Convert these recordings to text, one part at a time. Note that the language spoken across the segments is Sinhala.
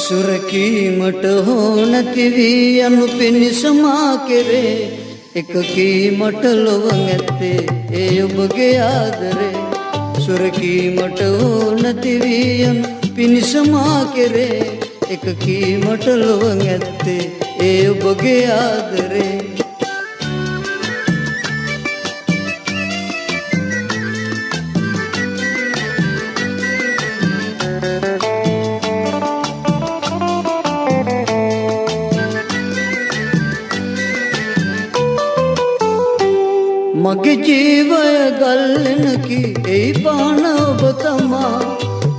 සුරකීමට හෝ නැති වී යනු පිණිස මා කෙරේ එකකීමට ලොව ඇත්තේ ඒ ඔබගේ ආදරේ. සුරකීමට හෝ නැති වී යනු පිණිස මා කෙරේ එකකීමට ලොව ඇත්තේ ඒ ඔබගේ ආදරේ. මගේ ජීවය ගල්ලෙනකි එයි පාන ඔබ තමා.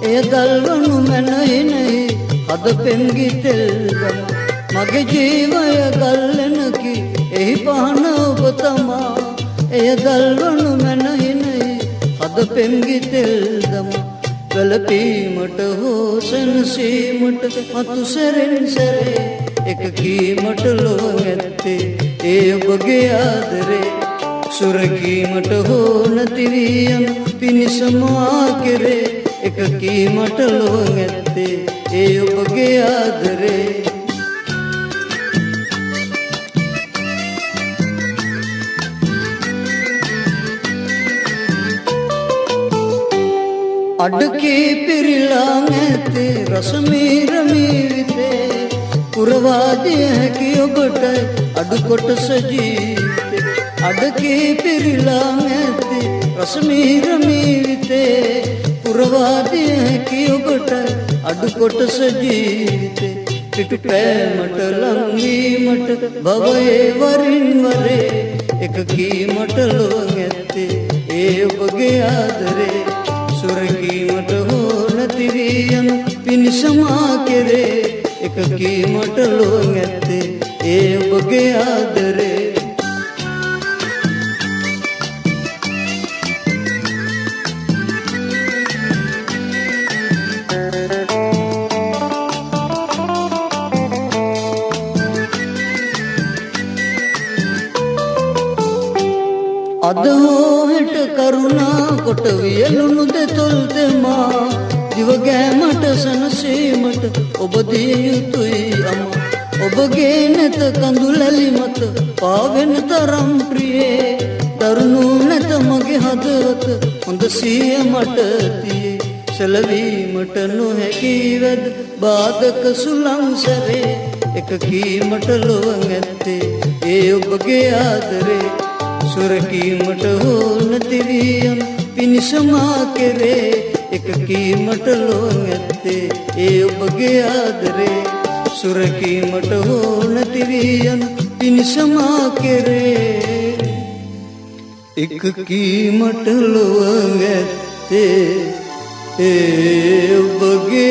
එය දල්වනු මැනහිනෙහි හද පෙම්ගි තෙල්ගම. මගේ ජීවය ගල්ලෙනකි එයි පාන ඔබ තමා. එය දල්වනු මැනහිනෙහි හද පෙම්ගි තෙල්ගම. වැළපීමට හෝ සැනසීමට මතු සැරෙන් සැරේ එකකීමට ලොව ඇත්තේ ඒ ඔබගේ ආදරේ. සුරකීමට හෝ නැති වී යනු පිණිස මා කෙරේ එකකීමට ලොව ඇත්තේ ඒ ඔබගේ ආදරේ. අඩකී පිරිලා ඇත්තේ රසමීරමීවිතේ. පුරවාදිය හැකි ඔබට අඩු කොටස ජීවිතේ. අඩකී පිරිලා ඇති රසමීරමීවිතේ. පුරවාදිය හැකි ඔබට අඩු කොටස ජීවිතේ. පිටු පෑමට ලංවීමට භවයේ වරින් වරේ එකකීමට ලොව ඇත්තේ ඒ ඔබගේ ආදරේ. සුරකීමට හෝ නැති වී යනු පිණිස මා කෙරේ එකකීමට ලොව ඇත්තේ ඒ ඔබගේ ආදරේ. අද හෝ හෙට කරුණා කොට වියලුණු දෙතොල් දෙමා. දිවගෑමට සැනසීමට ඔබ දිය යුතුයි අමා. ඔබගේ නැත කඳුලැලි මත පාවෙන තරම් ප්‍රියේ. දරුණු නැත මගේ හදවත හොඳ සිහිය මට තියේ. සැලවීමට නොහැකි වැද බාධක සුළං සැරේ එකකීමට ලොව ඇත්තේ ඒ ඔබගේ ආදරේ. සුරකීමට හෝ නැති වී යනු පිණිස මා කෙරේ එකකීමට ලොව ඇත්තේ ඒ ඔබගේ ආදරේ. සුරකීමට හෝ නැති වී යනු පිණිස මා කෙරේ එකකීමට ලොව ඇත්තේ ඒ ඔබගේ